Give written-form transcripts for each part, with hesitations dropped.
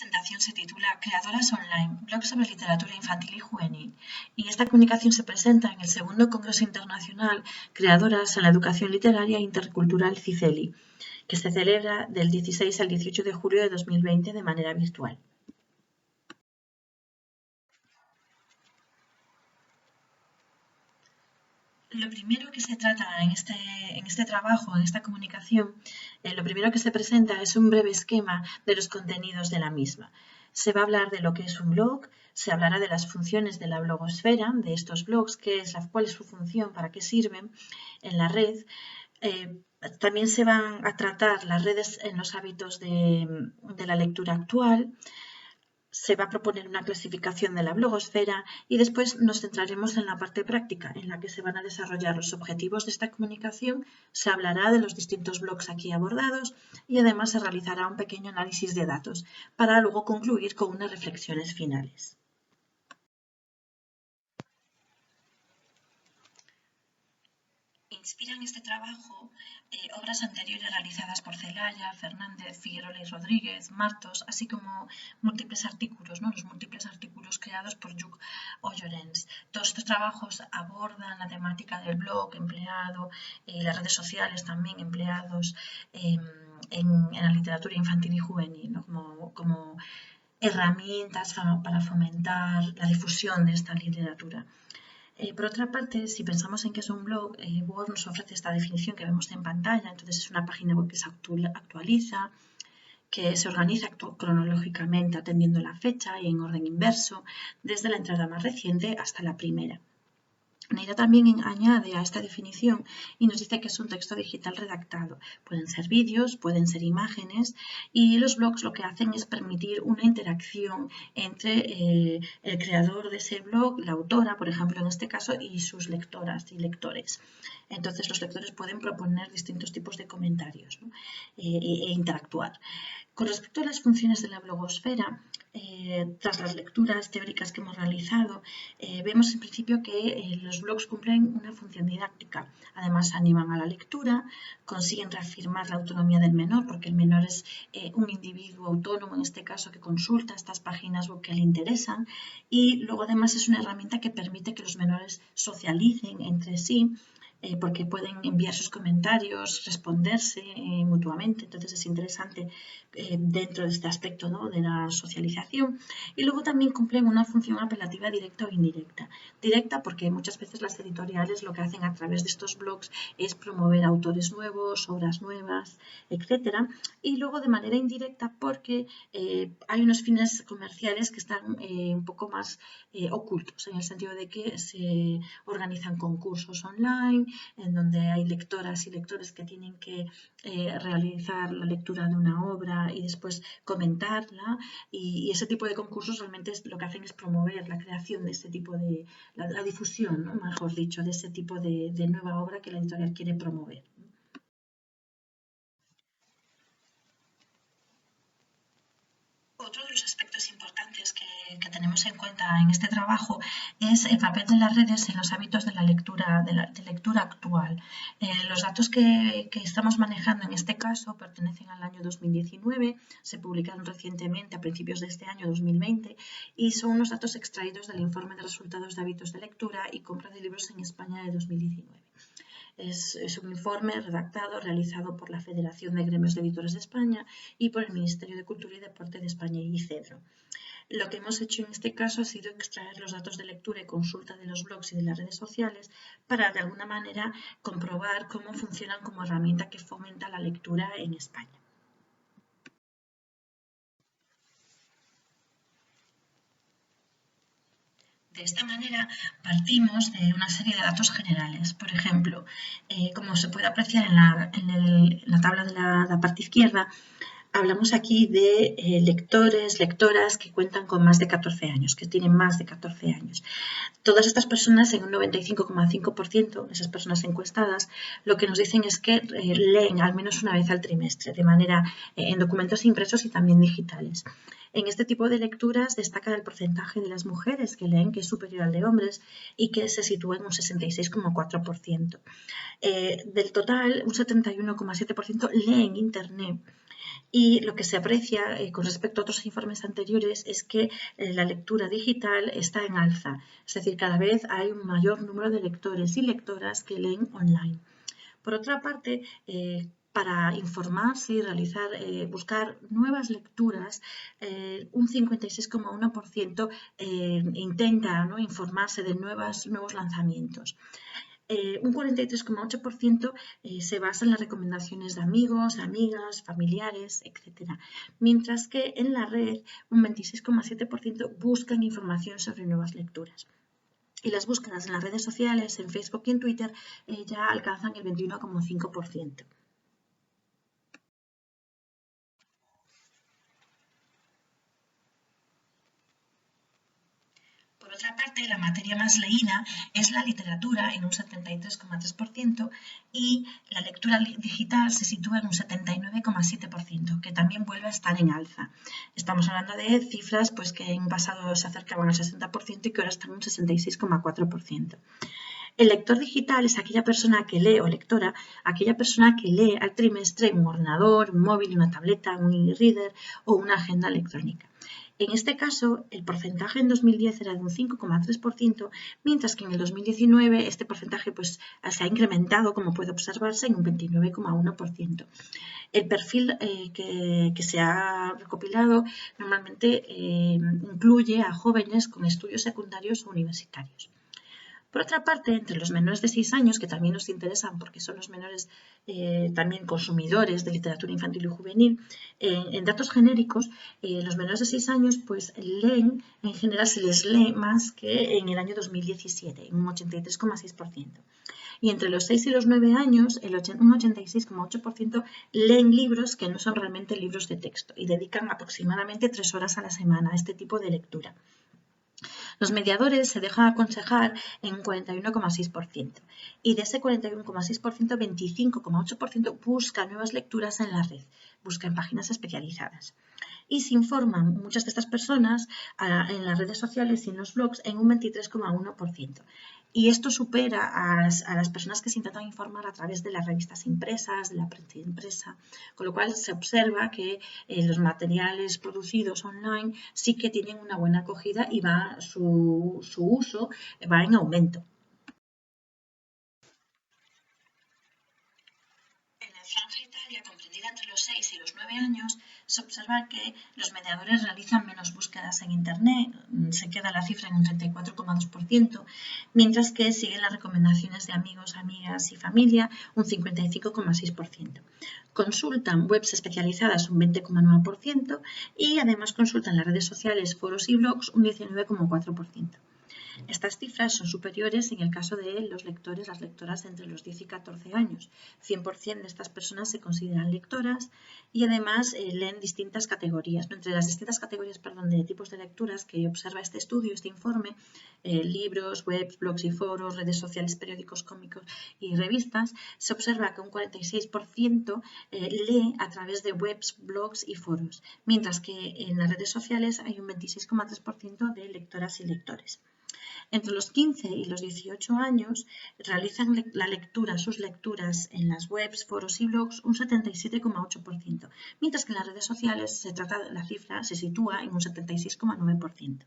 presentación se titula Creadoras Online, blog sobre literatura infantil y juvenil. Y esta comunicación se presenta en el segundo Congreso Internacional Creadoras en la Educación Literaria e Intercultural CICELI, que se celebra del 16 al 18 de julio de 2020 de manera virtual. Lo primero que se trata en este trabajo, en esta comunicación, lo primero que se presenta es un breve esquema de los contenidos de la misma. Se va a hablar de lo que es un blog, se hablará de las funciones de la blogosfera, de estos blogs, cuál es su función, para qué sirven en la red. También se van a tratar las redes en los hábitos de la lectura actual. Se va a proponer una clasificación de la blogosfera y después nos centraremos en la parte práctica, en la que se van a desarrollar los objetivos de esta comunicación, se hablará de los distintos blogs aquí abordados y además se realizará un pequeño análisis de datos para luego concluir con unas reflexiones finales. Inspiran este trabajo obras anteriores realizadas por Celaya, Fernández, Figuerola y Rodríguez, Martos, así como múltiples artículos, los múltiples artículos creados por Lluc o Llorens. Todos estos trabajos abordan la temática del blog empleado, las redes sociales también empleados en la literatura infantil y juvenil, como herramientas para fomentar la difusión de esta literatura. Por otra parte, si pensamos en qué es un blog, Word nos ofrece esta definición que vemos en pantalla. Entonces, es una página web que se actualiza, que se organiza cronológicamente atendiendo la fecha y en orden inverso, desde la entrada más reciente hasta la primera. Neira también añade a esta definición y nos dice que es un texto digital redactado. Pueden ser vídeos, pueden ser imágenes y los blogs lo que hacen es permitir una interacción entre el creador de ese blog, la autora, por ejemplo, en este caso, y sus lectoras y lectores. Entonces, los lectores pueden proponer distintos tipos de comentarios, ¿no? e interactuar. Con respecto a las funciones de la blogosfera, tras las lecturas teóricas que hemos realizado, vemos en principio que los blogs cumplen una función didáctica. Además, animan a la lectura, consiguen reafirmar la autonomía del menor, porque el menor es un individuo autónomo, en este caso, que consulta estas páginas web que le interesan. Y luego, además, es una herramienta que permite que los menores socialicen entre sí, porque pueden enviar sus comentarios, responderse mutuamente. Entonces, es interesante dentro de este aspecto, ¿no?, de la socialización. Y luego también cumplen una función apelativa directa o indirecta. Directa porque muchas veces las editoriales lo que hacen a través de estos blogs es promover autores nuevos, obras nuevas, etc. Y luego de manera indirecta porque hay unos fines comerciales que están un poco más ocultos, en el sentido de que se organizan concursos online, en donde hay lectoras y lectores que tienen que realizar la lectura de una obra y después comentarla, y ese tipo de concursos realmente lo que hacen es promover la creación de ese tipo de, la difusión, ¿no?, mejor dicho, de ese tipo de nueva obra que la editorial quiere promover. Otro de los aspectos importantes que tenemos en cuenta en este trabajo es el papel de las redes en los hábitos de la lectura, de lectura actual. Los datos que estamos manejando en este caso pertenecen al año 2019, se publicaron recientemente a principios de este año 2020 y son unos datos extraídos del informe de resultados de hábitos de lectura y compra de libros en España de 2019. Es un informe redactado, realizado por la Federación de Gremios de Editores de España y por el Ministerio de Cultura y Deporte de España y CEDRO. Lo que hemos hecho en este caso ha sido extraer los datos de lectura y consulta de los blogs y de las redes sociales para, de alguna manera, comprobar cómo funcionan como herramienta que fomenta la lectura en España. De esta manera partimos de una serie de datos generales. Por ejemplo, como se puede apreciar en la tabla de la parte izquierda, hablamos aquí de lectoras que cuentan con más de 14 años, que tienen más de 14 años. Todas estas personas, en un 95,5%, esas personas encuestadas, lo que nos dicen es que leen al menos una vez al trimestre, de manera en documentos impresos y también digitales. En este tipo de lecturas destaca el porcentaje de las mujeres que leen, que es superior al de hombres y que se sitúa en un 66,4%. Del total, un 71,7% lee en Internet. Y lo que se aprecia con respecto a otros informes anteriores es que la lectura digital está en alza, es decir, cada vez hay un mayor número de lectores y lectoras que leen online. Por otra parte, para informarse y buscar nuevas lecturas, un 56,1% intenta, ¿no?, informarse de nuevos lanzamientos. Un 43,8% se basa en las recomendaciones de amigos, amigas, familiares, etc. Mientras que en la red un 26,7% buscan información sobre nuevas lecturas. Y las búsquedas en las redes sociales, en Facebook y en Twitter, ya alcanzan el 21,5%. Por otra parte, la materia más leída es la literatura en un 73,3% y la lectura digital se sitúa en un 79,7%, que también vuelve a estar en alza. Estamos hablando de cifras pues, que en pasado se acercaban al 60% y que ahora están en un 66,4%. El lector digital es aquella persona que lee, o lectora, aquella persona que lee al trimestre un ordenador, un móvil, una tableta, un e-reader o una agenda electrónica. En este caso, el porcentaje en 2010 era de un 5,3%, mientras que en el 2019 este porcentaje pues, se ha incrementado, como puede observarse, en un 29,1%. El perfil que se ha recopilado normalmente incluye a jóvenes con estudios secundarios o universitarios. Por otra parte, entre los menores de 6 años, que también nos interesan porque son los menores también consumidores de literatura infantil y juvenil, en datos genéricos, los menores de 6 años pues leen, en general se les lee más que en el año 2017, en un 83,6%. Y entre los 6 y los 9 años, un 86,8% leen libros que no son realmente libros de texto y dedican aproximadamente 3 horas a la semana a este tipo de lectura. Los mediadores se dejan aconsejar en un 41,6% y de ese 41,6%, 25,8% busca nuevas lecturas en la red, busca en páginas especializadas. Y se informan muchas de estas personas en las redes sociales y en los blogs en un 23,1%. Y esto supera a las personas que se intentan informar a través de las revistas impresas, de la prensa impresa, con lo cual se observa que los materiales producidos online sí que tienen una buena acogida y su uso va en aumento. En la franja etaria comprendida entre los 6 y los 9 años, se observa que los mediadores realizan menos búsquedas en Internet, se queda la cifra en un 34,2%, mientras que siguen las recomendaciones de amigos, amigas y familia, un 55,6%. Consultan webs especializadas un 20,9% y además consultan las redes sociales, foros y blogs un 19,4%. Estas cifras son superiores en el caso de los lectores, las lectoras entre los 10 y 14 años. 100% de estas personas se consideran lectoras y además leen distintas categorías. Entre las distintas categorías de tipos de lecturas que observa este estudio, este informe, libros, webs, blogs y foros, redes sociales, periódicos, cómicos y revistas, se observa que un 46% lee a través de webs, blogs y foros, mientras que en las redes sociales hay un 26,3% de lectoras y lectores. Entre los 15 y los 18 años realizan sus lecturas en las webs, foros y blogs un 77,8%, mientras que en las redes sociales la cifra se sitúa en un 76,9%.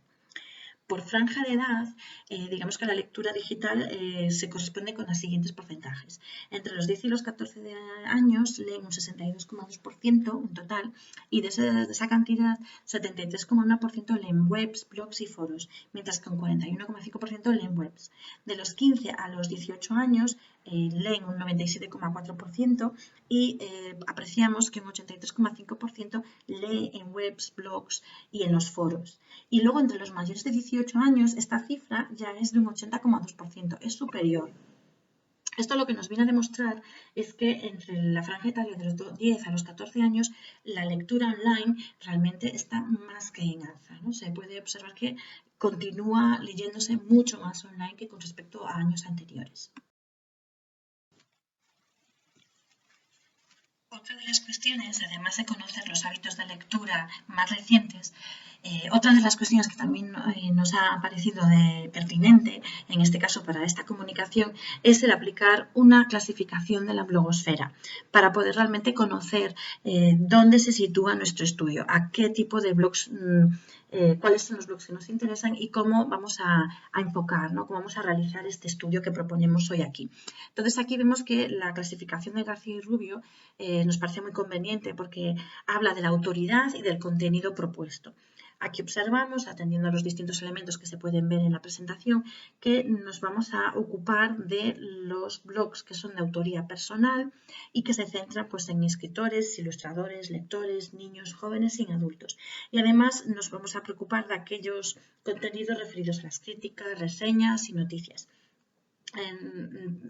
Por franja de edad, digamos que la lectura digital se corresponde con los siguientes porcentajes. Entre los 10 y los 14 años leen un 62,2% en total y de esa cantidad, 73,1% leen webs, blogs y foros, mientras que un 41,5% leen webs. De los 15 a los 18 años leen un 97,4% y apreciamos que un 83,5% lee en webs, blogs y en los foros. Y luego entre los mayores de 18 años esta cifra ya es de un 80,2%, es superior. Esto lo que nos viene a demostrar es que entre la franja etaria de los 10 a los 14 años la lectura online realmente está más que en alza, ¿no? Se puede observar que continúa leyéndose mucho más online que con respecto a años anteriores. Otra de las cuestiones, además de conocer los hábitos de lectura más recientes, otra de las cuestiones que también nos ha parecido pertinente, en este caso para esta comunicación, es el aplicar una clasificación de la blogosfera para poder realmente conocer dónde se sitúa nuestro estudio, a qué tipo de blogs, cuáles son los blogs que nos interesan y cómo vamos a enfocar, ¿no? Cómo vamos a realizar este estudio que proponemos hoy aquí. Entonces aquí vemos que la clasificación de García y Rubio nos parece muy conveniente porque habla de la autoridad y del contenido propuesto. Aquí observamos, atendiendo a los distintos elementos que se pueden ver en la presentación, que nos vamos a ocupar de los blogs que son de autoría personal y que se centran pues, en escritores, ilustradores, lectores, niños, jóvenes y adultos. Y además nos vamos a preocupar de aquellos contenidos referidos a las críticas, reseñas y noticias.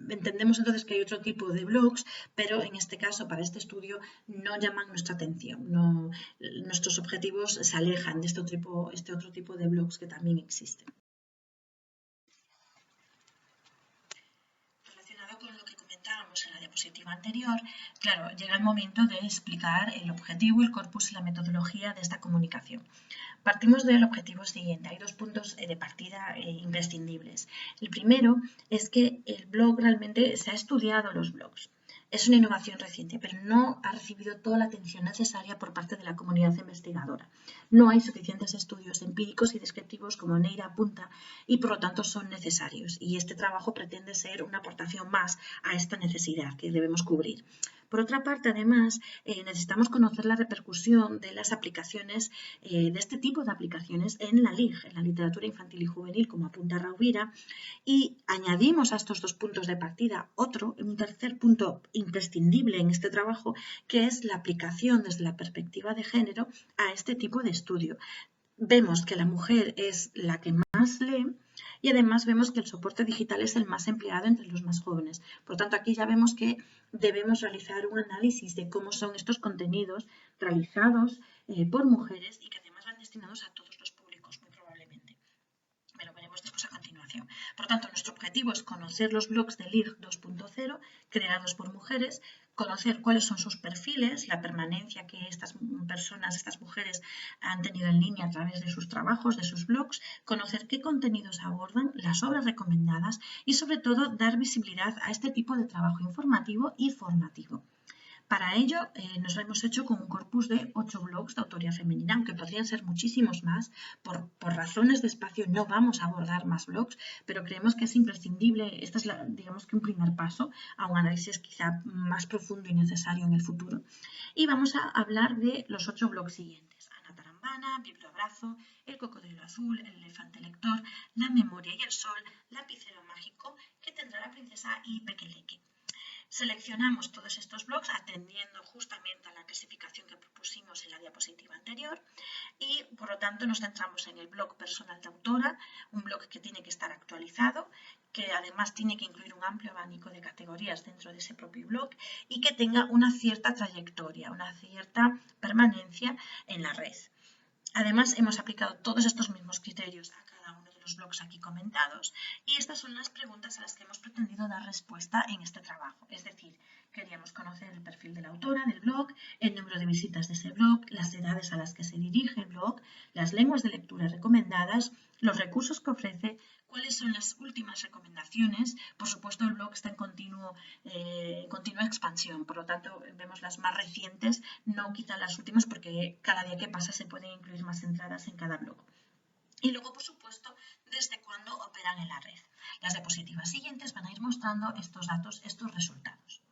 Entendemos entonces que hay otro tipo de blogs, pero en este caso, para este estudio, no llaman nuestra atención. Nuestros objetivos se alejan de este otro tipo de blogs que también existen. Relacionado con lo que comentábamos en la diapositiva anterior, claro, llega el momento de explicar el objetivo, el corpus y la metodología de esta comunicación. Partimos del objetivo siguiente. Hay dos puntos de partida imprescindibles. El primero es que el blog realmente se ha estudiado los blogs. Es una innovación reciente, pero no ha recibido toda la atención necesaria por parte de la comunidad investigadora. No hay suficientes estudios empíricos y descriptivos como Neira apunta y por lo tanto son necesarios. Y este trabajo pretende ser una aportación más a esta necesidad que debemos cubrir. Por otra parte, además, necesitamos conocer la repercusión de las aplicaciones, de este tipo de aplicaciones en la LIG, en la literatura infantil y juvenil, como apunta Rovira, y añadimos a estos dos puntos de partida un tercer punto imprescindible en este trabajo, que es la aplicación desde la perspectiva de género a este tipo de estudio. Vemos que la mujer es la que más lee y además vemos que el soporte digital es el más empleado entre los más jóvenes. Por tanto, aquí ya vemos que debemos realizar un análisis de cómo son estos contenidos realizados por mujeres y que además van destinados a todos los públicos, muy probablemente. Pero veremos después a continuación. Por tanto, nuestro objetivo es conocer los blogs de LIG 2.0 creados por mujeres, conocer cuáles son sus perfiles, la permanencia que estas personas, estas mujeres han tenido en línea a través de sus trabajos, de sus blogs, conocer qué contenidos abordan, las obras recomendadas y sobre todo dar visibilidad a este tipo de trabajo informativo y formativo. Para ello nos lo hemos hecho con un corpus de 8 blogs de autoría femenina, aunque podrían ser muchísimos más. Por razones de espacio no vamos a abordar más blogs, pero creemos que es imprescindible, este es digamos que un primer paso a un análisis quizá más profundo y necesario en el futuro. Y vamos a hablar de los 8 blogs siguientes. Ana Tarambana, Biblioabrazo, El cocodrilo azul, El elefante lector, La memoria y el sol, Lapicero mágico, Que tendrá la princesa y Pequeleque. Seleccionamos todos estos blogs atendiendo justamente a la clasificación que propusimos en la diapositiva anterior y por lo tanto nos centramos en el blog personal de autora, un blog que tiene que estar actualizado, que además tiene que incluir un amplio abanico de categorías dentro de ese propio blog y que tenga una cierta trayectoria, una cierta permanencia en la red. Además, hemos aplicado todos estos mismos criterios a cada uno de los blogs aquí comentados y estas son las preguntas a las que hemos pretendido dar respuesta en este trabajo. Es decir, queríamos conocer el perfil de la autora del blog, el número de visitas de ese blog, las edades a las que se dirige el blog, las lenguas de lectura recomendadas, los recursos que ofrece, cuáles son las últimas recomendaciones. Por supuesto, el blog está en continua expansión, por lo tanto, vemos las más recientes, no quizá las últimas, porque cada día que pasa se pueden incluir más entradas en cada blog. Y luego, por supuesto, desde cuándo operan en la red. Las diapositivas siguientes van a ir mostrando estos datos, estos resultados.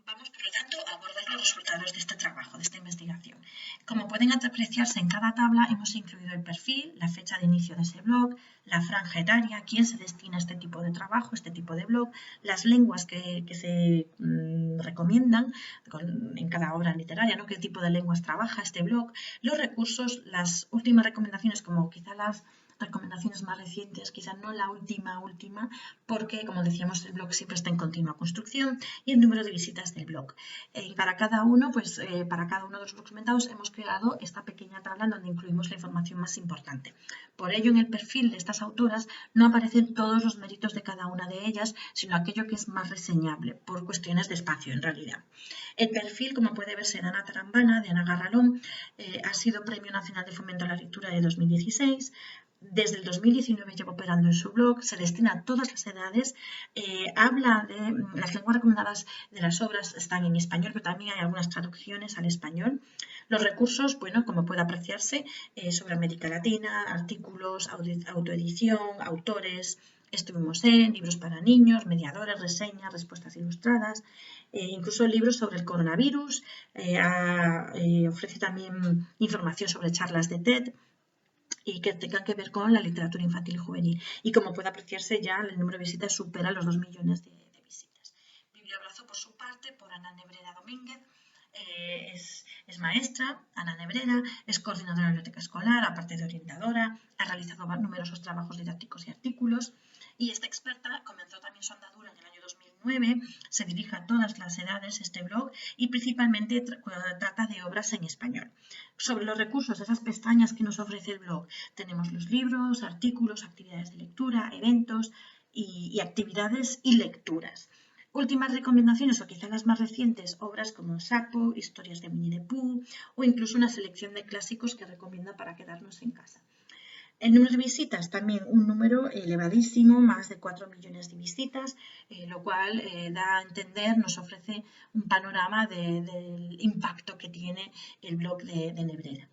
Vamos, por lo tanto, a abordar los resultados de este trabajo, de esta investigación. Como pueden apreciarse en cada tabla, hemos incluido el perfil, la fecha de inicio de ese blog, la franja etaria, quién se destina a este tipo de trabajo, este tipo de blog, las lenguas que se recomiendan en cada obra literaria, ¿no? Qué tipo de lenguas trabaja este blog, los recursos, las últimas recomendaciones como quizá las recomendaciones más recientes, quizá no la última, porque como decíamos el blog siempre está en continua construcción, y el número de visitas del blog. Y para cada uno, para cada uno de los blogs comentados hemos creado esta pequeña tabla en donde incluimos la información más importante. Por ello, en el perfil de estas autoras no aparecen todos los méritos de cada una de ellas, sino aquello que es más reseñable, por cuestiones de espacio en realidad. El perfil, como puede verse en Ana Tarambana, de Ana Garralón, ha sido Premio Nacional de Fomento a la Lectura de 2016. Desde el 2019 lleva operando en su blog, se destina a todas las edades, habla de las lenguas recomendadas de las obras, están en español, pero también hay algunas traducciones al español. Los recursos, bueno, como puede apreciarse, sobre América Latina, artículos, autoedición, autores, estuvimos en libros para niños, mediadores, reseñas, respuestas ilustradas, incluso libros sobre el coronavirus, ofrece también información sobre charlas de TED y que tengan que ver con la literatura infantil y juvenil. Y como puede apreciarse, ya el número de visitas supera los 2 millones de visitas. Biblioabrazo, por su parte, por Ana Nebrera Domínguez. Es maestra, Ana Nebrera, es coordinadora de biblioteca escolar, aparte de orientadora, ha realizado numerosos trabajos didácticos y artículos, y esta experta comenzó también su andadura en el año 2009, se dirige a todas las edades este blog y principalmente trata de obras en español. Sobre los recursos, esas pestañas que nos ofrece el blog, tenemos los libros, artículos, actividades de lectura, eventos y actividades y lecturas. Últimas recomendaciones, o quizá las más recientes, obras como Sapo, historias de Winnie the Pooh o incluso una selección de clásicos que recomienda para quedarnos en casa. El número de visitas, también un número elevadísimo, más de 4 millones de visitas, lo cual da a entender, nos ofrece un panorama del impacto que tiene el blog de Nebrera.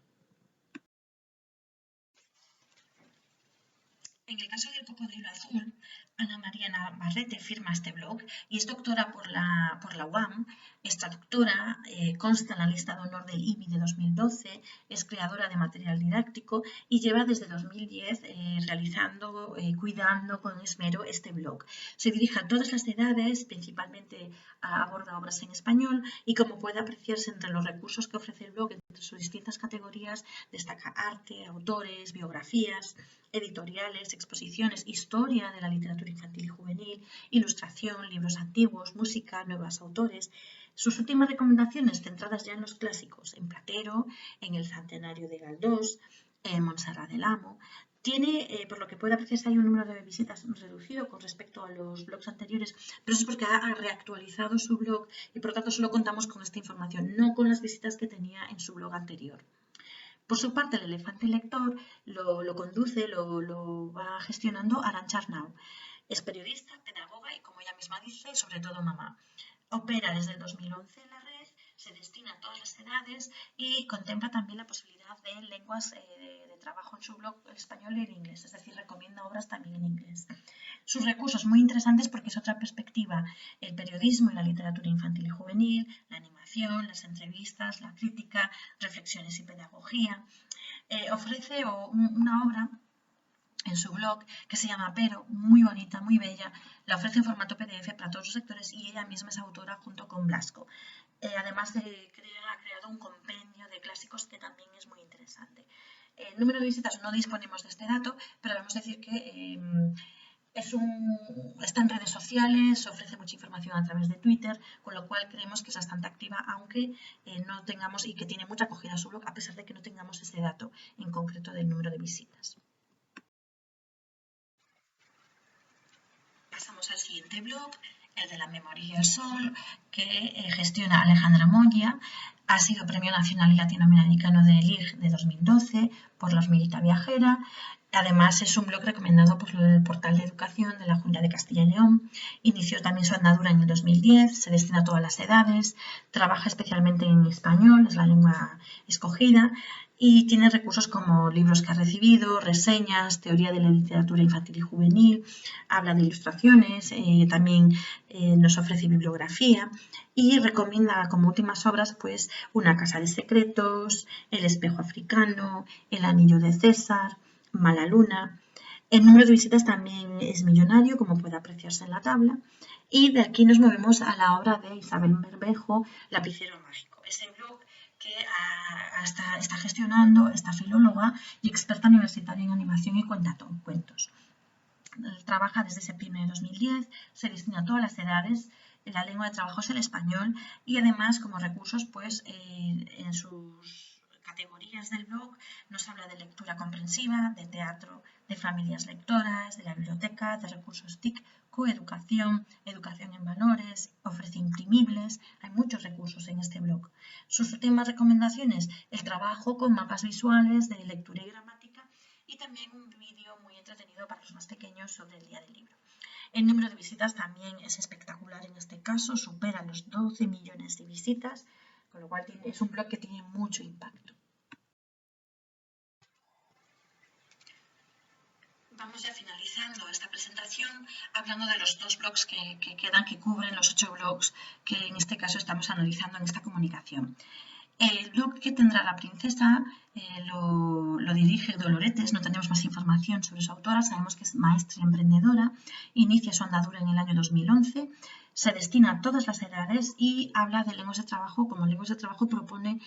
En el caso del cocodrilo azul, Ana María Navarrete firma este blog y es doctora por la UAM, es traductora, consta en la lista de honor del IBI de 2012, es creadora de material didáctico y lleva desde 2010 realizando, cuidando con esmero este blog. Se dirige a todas las edades, principalmente aborda obras en español y como puede apreciarse entre los recursos que ofrece el blog, entre sus distintas categorías, destaca arte, autores, biografías, editoriales, exposiciones, historia de la literatura infantil y juvenil, ilustración, libros antiguos, música, nuevos autores. Sus últimas recomendaciones centradas ya en los clásicos, en Platero, en el centenario de Galdós, en Montserrat del Amo. Tiene, por lo que puede apreciarse, hay un número de visitas reducido con respecto a los blogs anteriores, pero eso es porque ha reactualizado su blog y por lo tanto solo contamos con esta información, no con las visitas que tenía en su blog anterior. Por su parte, el elefante lector lo conduce, lo va gestionando Arantxa Arnau. Es periodista, pedagoga y, como ella misma dice, sobre todo mamá. Opera desde el 2011 en la red, se destina a todas las edades y contempla también la posibilidad de lenguas de trabajo en su blog, el español y el inglés, es decir, recomienda obras también en inglés. Sus recursos muy interesantes porque es otra perspectiva, el periodismo y la literatura infantil y juvenil, la animación, las entrevistas, la crítica, reflexiones y pedagogía. Ofrece una obra en su blog que se llama Pero, muy bonita, muy bella, la ofrece en formato PDF para todos los sectores y ella misma es autora junto con Blasco. Además ha creado un compendio de clásicos que también es muy interesante. El número de visitas no disponemos de este dato, pero debemos decir que está en redes sociales, ofrece mucha información a través de Twitter, con lo cual creemos que es bastante activa, aunque no tengamos, y que tiene mucha acogida a su blog, a pesar de que no tengamos ese dato en concreto del número de visitas. Pasamos al siguiente blog, el de la Memoria y el Sol, que gestiona Alejandra Moya. Ha sido Premio Nacional y Latinoamericano de LIG de 2012 por La Hormiguita Viajera. Además, es un blog recomendado por el portal de educación de la Junta de Castilla y León. Inició también su andadura en el 2010, se destina a todas las edades, trabaja especialmente en español, es la lengua escogida, y tiene recursos como libros que ha recibido, reseñas, teoría de la literatura infantil y juvenil, habla de ilustraciones, también nos ofrece bibliografía y recomienda como últimas obras pues Una casa de secretos, El espejo africano, El anillo de César, Mala luna. El número de visitas también es millonario, como puede apreciarse en la tabla. Y de aquí nos movemos a la obra de Isabel Bermejo, Lapicero mágico. Ese blog que está gestionando esta filóloga y experta universitaria en animación y cuentos. Trabaja desde septiembre de 2010, se destina a todas las edades, la lengua de trabajo es el español y además como recursos pues en sus categorías del blog nos habla de lectura comprensiva, de teatro, de familias lectoras, de la biblioteca, de recursos TIC, coeducación, educación en valores, ofrece imprimibles, hay muchos recursos en este blog. Sus últimas recomendaciones, el trabajo con mapas visuales de lectura y gramática y también un vídeo muy entretenido para los más pequeños sobre el día del libro. El número de visitas también es espectacular en este caso, supera los 12 millones de visitas, con lo cual es un blog que tiene mucho impacto. Vamos ya finalizando esta presentación hablando de los 2 blogs que quedan, que cubren los 8 blogs que en este caso estamos analizando en esta comunicación. El blog que tendrá la princesa lo dirige Doloretes, no tenemos más información sobre su autora, sabemos que es maestra y emprendedora, inicia su andadura en el año 2011, se destina a todas las edades y habla de lenguas de trabajo, como lenguas de trabajo propone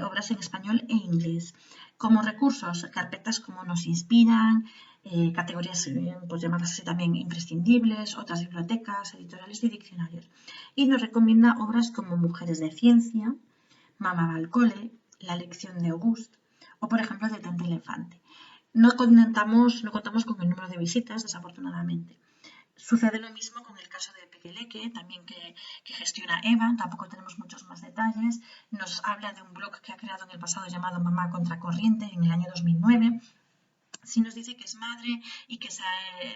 obras en español e inglés. Como recursos, carpetas como nos inspiran, categorías, pues llamarlas así también imprescindibles, otras bibliotecas, editoriales y diccionarios. Y nos recomienda obras como Mujeres de Ciencia, Mamá va al cole, La lección de Auguste o, por ejemplo, Detente elefante. No contamos con el número de visitas, desafortunadamente. Sucede lo mismo con el caso de Pequeleque, también que gestiona Eva, tampoco tenemos muchos más detalles. Nos habla de un blog que ha creado en el pasado llamado Mamá Contracorriente en el año 2009. Sí nos dice que es madre y que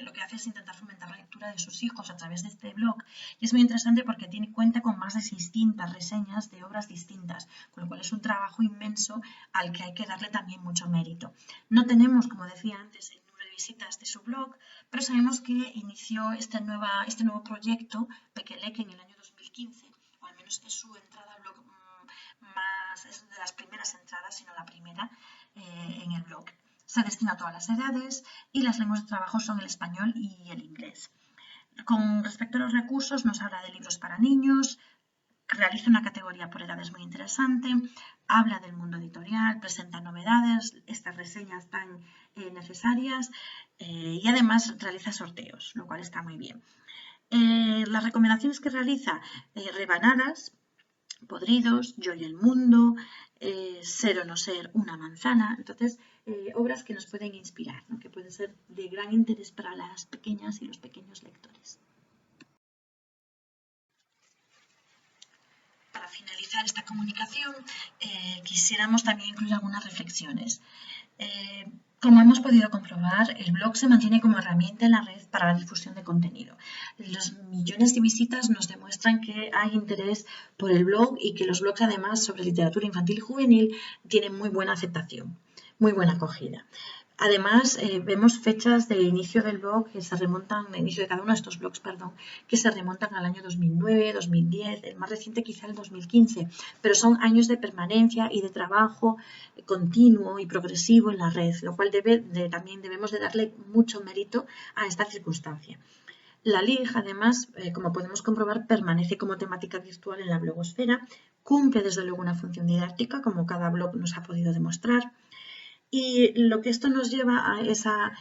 lo que hace es intentar fomentar la lectura de sus hijos a través de este blog. Y es muy interesante porque cuenta con más de 600 reseñas de obras distintas, con lo cual es un trabajo inmenso al que hay que darle también mucho mérito. No tenemos, como decía antes, el número de visitas de su blog, pero sabemos que inició este nuevo proyecto, Pequeleque, en el año 2015, o al menos es su entrada al blog es de las primeras entradas, si no la primera, en el blog. Se destina a todas las edades y las lenguas de trabajo son el español y el inglés. Con respecto a los recursos, nos habla de libros para niños, realiza una categoría por edades muy interesante, habla del mundo editorial, presenta novedades, estas reseñas tan necesarias y además realiza sorteos, lo cual está muy bien. Las recomendaciones que realiza, rebanadas, Podridos, Yo y el mundo, Ser o no ser una manzana. Entonces, obras que nos pueden inspirar, ¿no? Que pueden ser de gran interés para las pequeñas y los pequeños lectores. Para finalizar esta comunicación, quisiéramos también incluir algunas reflexiones. Como hemos podido comprobar, el blog se mantiene como herramienta en la red para la difusión de contenido. Los millones de visitas nos demuestran que hay interés por el blog y que los blogs, además, sobre literatura infantil y juvenil, tienen muy buena aceptación, muy buena acogida. Además, vemos fechas de inicio del blog que se remontan, de inicio de cada uno de estos blogs, perdón, que se remontan al año 2009, 2010, el más reciente quizá el 2015, pero son años de permanencia y de trabajo continuo y progresivo en la red, lo cual también debemos de darle mucho mérito a esta circunstancia. La LIG, además, como podemos comprobar, permanece como temática virtual en la blogosfera, cumple desde luego una función didáctica, como cada blog nos ha podido demostrar. Y lo que esto nos lleva es a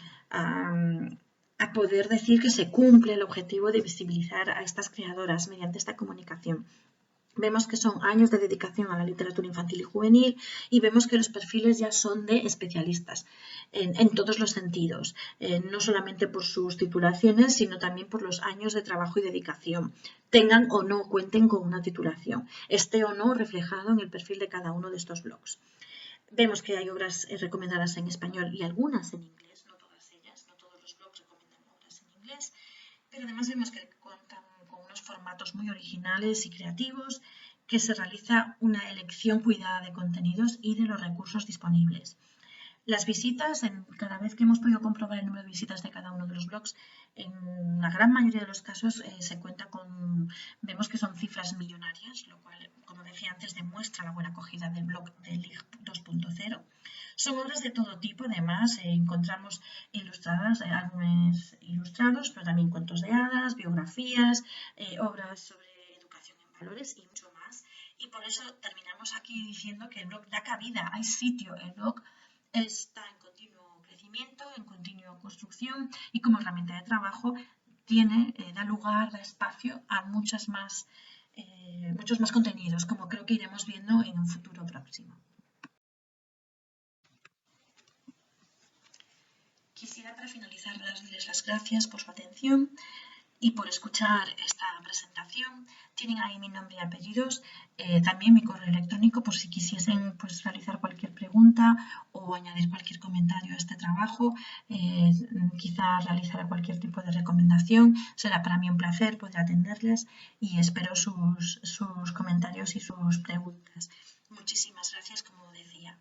poder decir que se cumple el objetivo de visibilizar a estas creadoras mediante esta comunicación. Vemos que son años de dedicación a la literatura infantil y juvenil y vemos que los perfiles ya son de especialistas en todos los sentidos, no solamente por sus titulaciones, sino también por los años de trabajo y dedicación, tengan o no cuenten con una titulación, esté o no reflejado en el perfil de cada uno de estos blogs. Vemos que hay obras recomendadas en español y algunas en inglés, no todas ellas, no todos los blogs recomiendan obras en inglés, pero además vemos que cuentan con unos formatos muy originales y creativos, que se realiza una elección cuidada de contenidos y de los recursos disponibles. Las visitas, cada vez que hemos podido comprobar el número de visitas de cada uno de los blogs, en la gran mayoría de los casos vemos que son cifras millonarias, lo cual, como decía antes, demuestra la buena acogida del blog de LIG 2.0. Son obras de todo tipo, además encontramos ilustradas, álbumes ilustrados, pero también cuentos de hadas, biografías, obras sobre educación en valores y mucho más. Y por eso terminamos aquí diciendo que el blog da cabida, hay sitio, el blog está en continuo crecimiento, en continua construcción y como herramienta de trabajo da lugar, da espacio a muchos más contenidos, como creo que iremos viendo en un futuro próximo. Quisiera para finalizar darles las gracias por su atención y por escuchar esta presentación. Tienen ahí mi nombre y apellidos, también mi correo electrónico por si quisiesen pues, realizar cualquier pregunta o añadir cualquier comentario a este trabajo, quizá realizar cualquier tipo de recomendación. Será para mí un placer poder atenderles y espero sus comentarios y sus preguntas. Muchísimas gracias, como decía.